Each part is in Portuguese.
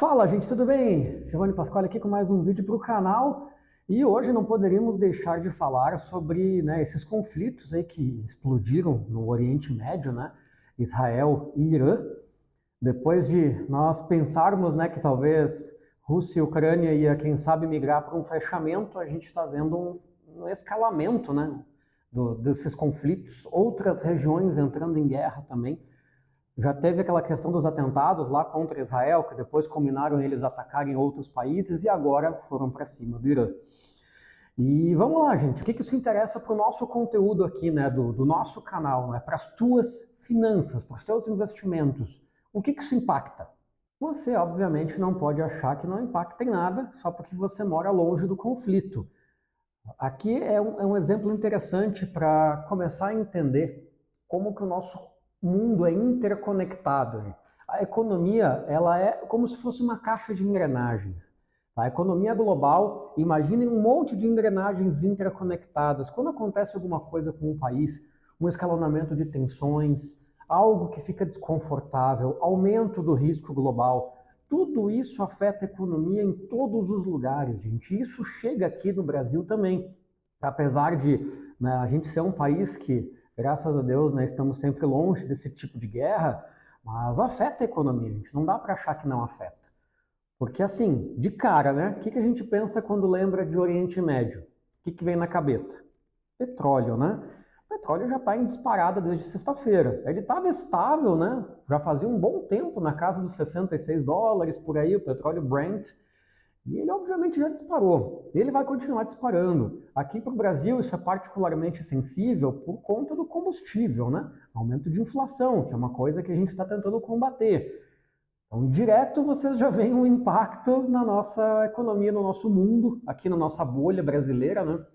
Fala, gente, tudo bem? Giovanni Pasquale aqui com mais um vídeo para o canal. E hoje não poderíamos deixar de falar sobre, esses conflitos aí que explodiram no Oriente Médio, né? Israel e Irã. Depois de nós pensarmos, que talvez Rússia e Ucrânia ia, quem sabe, migrar para um fechamento, a gente está vendo um escalamento, né? Desses conflitos, outras regiões entrando em guerra também. Já teve aquela questão dos atentados lá contra Israel, que depois combinaram eles atacarem outros países e agora foram para cima do Irã. E vamos lá, gente, o que isso interessa para o nosso conteúdo aqui, do nosso canal, para as tuas finanças, para os teus investimentos? O que isso impacta? Você, obviamente, não pode achar que não impacta em nada só porque você mora longe do conflito. Aqui é um exemplo interessante para começar a entender como que o nosso mundo é interconectado. A economia, ela é como se fosse uma caixa de engrenagens. A economia global, imaginem um monte de engrenagens interconectadas. Quando acontece alguma coisa com um país, um escalonamento de tensões, algo que fica desconfortável, aumento do risco global, tudo isso afeta a economia em todos os lugares, gente. Isso chega aqui no Brasil também. Apesar de a gente ser um país que, graças a Deus, estamos sempre longe desse tipo de guerra, mas afeta a economia, gente. Não dá para achar que não afeta. Porque, assim, de cara, o que a gente pensa quando lembra de Oriente Médio? O que vem na cabeça? Petróleo, né? O petróleo já está em disparada desde sexta-feira. Ele estava estável, Já fazia um bom tempo na casa dos $66 por aí, o petróleo Brent. E ele, obviamente, já disparou. Ele vai continuar disparando. Aqui para o Brasil, isso é particularmente sensível por conta do combustível, Aumento de inflação, que é uma coisa que a gente está tentando combater. Então, direto, vocês já veem um impacto na nossa economia, no nosso mundo, aqui na nossa bolha brasileira,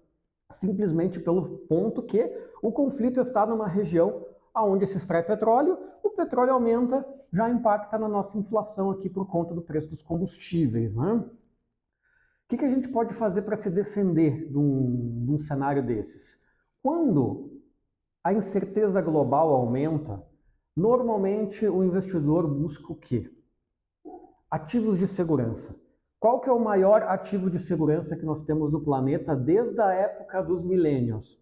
Simplesmente pelo ponto que o conflito está numa região onde se extrai petróleo, o petróleo aumenta, já impacta na nossa inflação aqui por conta do preço dos combustíveis, O que a gente pode fazer para se defender de um cenário desses? Quando a incerteza global aumenta, normalmente o investidor busca o quê? Ativos de segurança. Qual que é o maior ativo de segurança que nós temos no planeta desde a época dos millennials?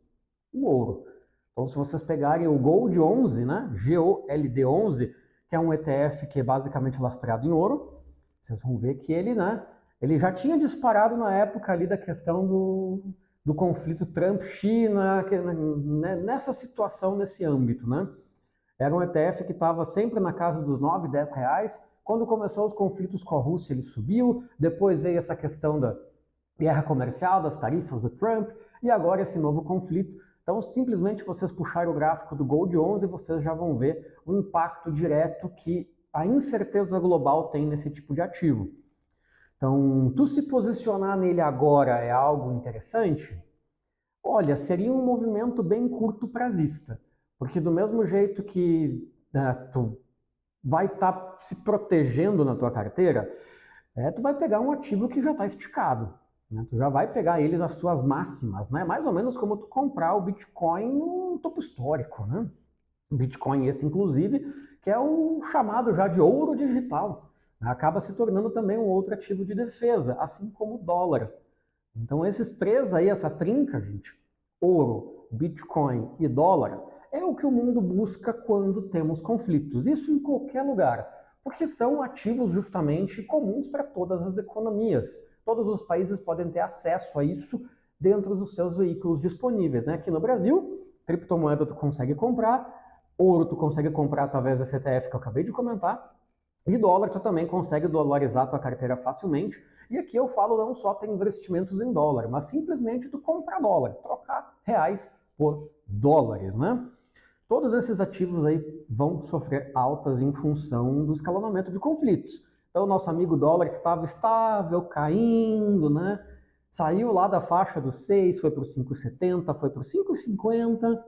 O ouro. Então, se vocês pegarem o Gold 11, GOLD 11, que é um ETF que é basicamente lastreado em ouro, vocês vão ver que ele já tinha disparado na época ali da questão do conflito Trump-China, nessa situação, nesse âmbito, Era um ETF que estava sempre na casa dos 9, 10 reais. Quando começou os conflitos com a Rússia, ele subiu. Depois veio essa questão da guerra comercial, das tarifas do Trump, e agora esse novo conflito. Então, simplesmente vocês puxarem o gráfico do Gold 11, vocês já vão ver o impacto direto que a incerteza global tem nesse tipo de ativo. Então, tu se posicionar nele agora é algo interessante? Olha, seria um movimento bem curto prazista, porque do mesmo jeito que tu vai estar se protegendo na tua carteira, tu vai pegar um ativo que já está esticado. Tu já vai pegar eles as suas máximas, mais ou menos como tu comprar o Bitcoin no topo histórico. O Bitcoin esse, inclusive, que é o chamado já de ouro digital. Acaba se tornando também um outro ativo de defesa, assim como o dólar. Então esses três aí, essa trinca, gente, ouro, Bitcoin e dólar, é o que o mundo busca quando temos conflitos. Isso em qualquer lugar, porque são ativos justamente comuns para todas as economias. Todos os países podem ter acesso a isso dentro dos seus veículos disponíveis. Aqui no Brasil, criptomoeda tu consegue comprar, ouro tu consegue comprar através da CTF que eu acabei de comentar, e dólar tu também consegue dolarizar tua carteira facilmente. E aqui eu falo não só ter investimentos em dólar, mas simplesmente tu comprar dólar, trocar reais por dólares, Todos esses ativos aí vão sofrer altas em função do escalonamento de conflitos. Então, nosso amigo dólar que estava estável, caindo, Saiu lá da faixa dos 6, foi para os 5,70, foi para os 5,50,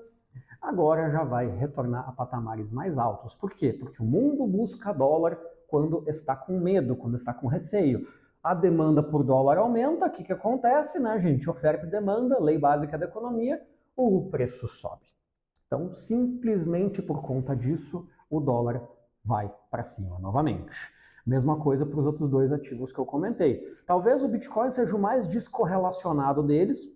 agora já vai retornar a patamares mais altos. Por quê? Porque o mundo busca dólar quando está com medo, quando está com receio. A demanda por dólar aumenta, o que acontece, gente? Oferta e demanda, lei básica da economia, o preço sobe. Então, simplesmente por conta disso, o dólar vai para cima novamente. Mesma coisa para os outros dois ativos que eu comentei. Talvez o Bitcoin seja o mais descorrelacionado deles,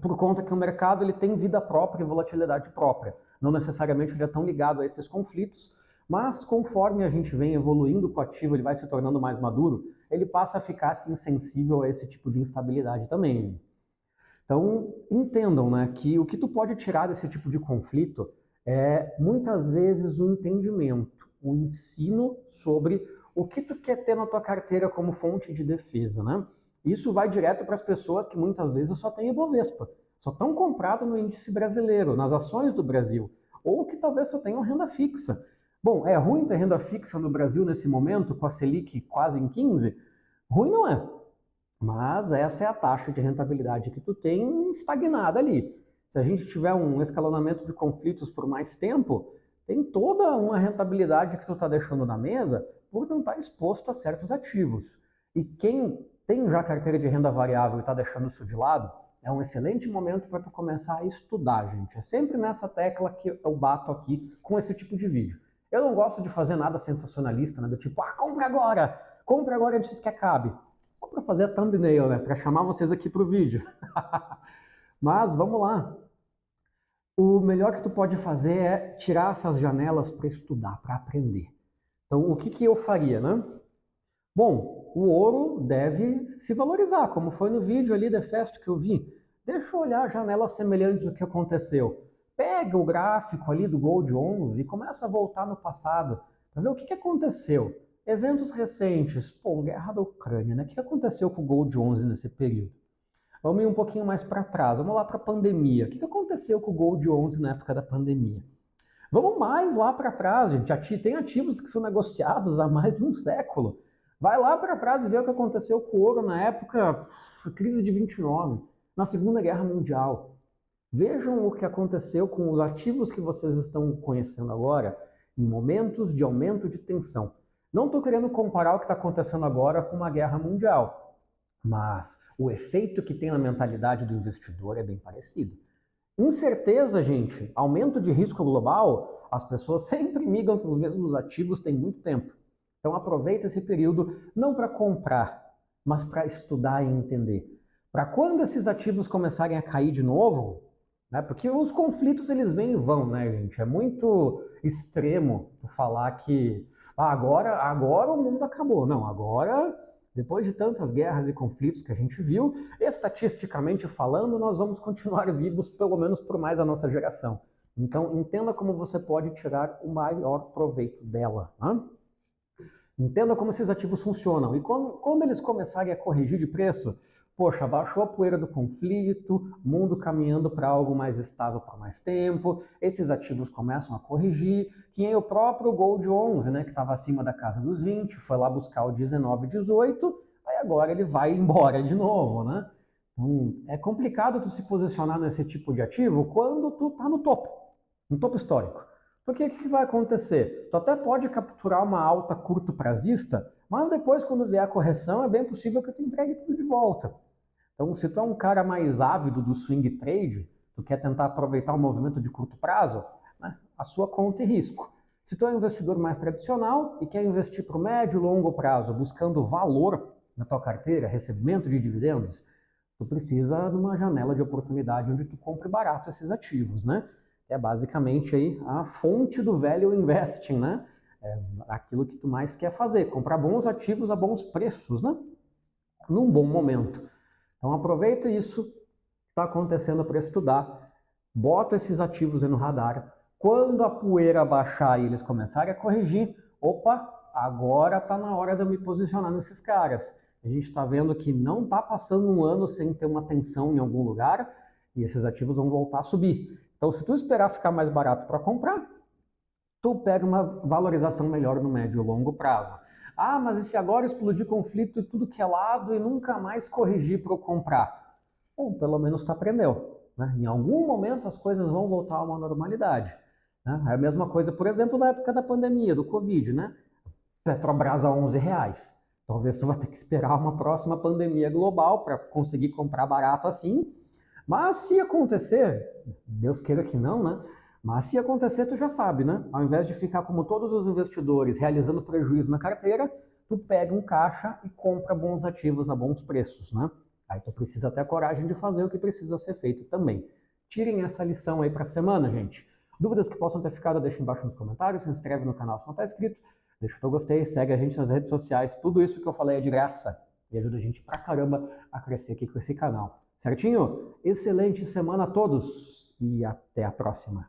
por conta que o mercado ele tem vida própria e volatilidade própria. Não necessariamente ele é tão ligado a esses conflitos, mas conforme a gente vem evoluindo com o ativo, ele vai se tornando mais maduro, ele passa a ficar assim, sensível a esse tipo de instabilidade também. Então, entendam, né, que o que tu pode tirar desse tipo de conflito é, muitas vezes, o entendimento, o ensino sobre o que tu quer ter na tua carteira como fonte de defesa, né? Isso vai direto para as pessoas que muitas vezes só têm Ibovespa, só estão compradas no índice brasileiro, nas ações do Brasil, ou que talvez só tenham renda fixa. Bom, é ruim ter renda fixa no Brasil nesse momento, com a Selic quase em 15? Ruim não é. Mas essa é a taxa de rentabilidade que tu tem estagnada ali. Se a gente tiver um escalonamento de conflitos por mais tempo, tem toda uma rentabilidade que tu está deixando na mesa por não estar exposto a certos ativos. E quem tem já carteira de renda variável e está deixando isso de lado, é um excelente momento para tu começar a estudar, gente. É sempre nessa tecla que eu bato aqui com esse tipo de vídeo. Eu não gosto de fazer nada sensacionalista, né? Do tipo, compra agora antes que acabe. Só para fazer a thumbnail, né? Para chamar vocês aqui para o vídeo. Mas vamos lá. O melhor que tu pode fazer é tirar essas janelas para estudar, para aprender. Então, o que eu faria, né? Bom, o ouro deve se valorizar, como foi no vídeo ali da Festo que eu vi. Deixa eu olhar janelas semelhantes ao que aconteceu. Pega o gráfico ali do Gold 11 e começa a voltar no passado para ver o que aconteceu. Eventos recentes, guerra da Ucrânia, né? O que aconteceu com o Gold 11 nesse período? Vamos ir um pouquinho mais para trás, vamos lá para a pandemia. O que aconteceu com o Gold 11 na época da pandemia? Vamos mais lá para trás, gente. Tem ativos que são negociados há mais de um século. Vai lá para trás e vê o que aconteceu com o ouro na época da crise de 29, na Segunda Guerra Mundial. Vejam o que aconteceu com os ativos que vocês estão conhecendo agora em momentos de aumento de tensão. Não estou querendo comparar o que está acontecendo agora com uma guerra mundial, mas o efeito que tem na mentalidade do investidor é bem parecido. Incerteza, gente, aumento de risco global, as pessoas sempre migram para os mesmos ativos tem muito tempo. Então aproveita esse período não para comprar, mas para estudar e entender. Para quando esses ativos começarem a cair de novo, né, porque os conflitos eles vêm e vão, né, gente? É muito extremo falar que agora o mundo acabou. Não, agora, depois de tantas guerras e conflitos que a gente viu, estatisticamente falando, nós vamos continuar vivos pelo menos por mais a nossa geração. Então, entenda como você pode tirar o maior proveito dela. Né? Entenda como esses ativos funcionam. E quando eles começarem a corrigir de preço, poxa, baixou a poeira do conflito, mundo caminhando para algo mais estável por mais tempo, esses ativos começam a corrigir, que é o próprio Gold 11, né, que estava acima da casa dos 20, foi lá buscar o 19, 18, aí agora ele vai embora de novo, né? Então, é complicado tu se posicionar nesse tipo de ativo quando tu está no topo histórico. Porque o que vai acontecer? Tu até pode capturar uma alta curto prazista, mas depois, quando vier a correção, é bem possível que tu entregue tudo de volta. Então, se tu é um cara mais ávido do swing trade, tu quer tentar aproveitar o movimento de curto prazo, né, a sua conta e risco. Se tu é um investidor mais tradicional e quer investir para o médio e longo prazo, buscando valor na tua carteira, recebimento de dividendos, tu precisa de uma janela de oportunidade onde tu compre barato esses ativos, né? É basicamente aí a fonte do value investing, né? É aquilo que tu mais quer fazer, comprar bons ativos a bons preços, né? Num bom momento. Então aproveita isso que está acontecendo para estudar, bota esses ativos aí no radar. Quando a poeira baixar e eles começarem a corrigir, opa, agora está na hora de eu me posicionar nesses caras. A gente está vendo que não está passando um ano sem ter uma tensão em algum lugar e esses ativos vão voltar a subir. Então, se tu esperar ficar mais barato para comprar, tu pega uma valorização melhor no médio e longo prazo. Ah, mas e se agora explodir conflito e tudo que é lado e nunca mais corrigir para eu comprar? Bom, pelo menos tu aprendeu. Né? Em algum momento as coisas vão voltar a uma normalidade. Né? É a mesma coisa, por exemplo, na época da pandemia, do Covid, né? Petrobras a R$11. Talvez tu vá ter que esperar uma próxima pandemia global para conseguir comprar barato assim. Mas se acontecer, Deus queira que não, né? Mas se acontecer, tu já sabe, né? Ao invés de ficar como todos os investidores realizando prejuízo na carteira, tu pega um caixa e compra bons ativos a bons preços, né? Aí tu precisa ter a coragem de fazer o que precisa ser feito também. Tirem essa lição aí para a semana, gente. Dúvidas que possam ter ficado, deixa embaixo nos comentários, se inscreve no canal se não está inscrito, deixa o teu gostei, segue a gente nas redes sociais, tudo isso que eu falei é de graça e ajuda a gente pra caramba a crescer aqui com esse canal. Certinho? Excelente semana a todos e até a próxima.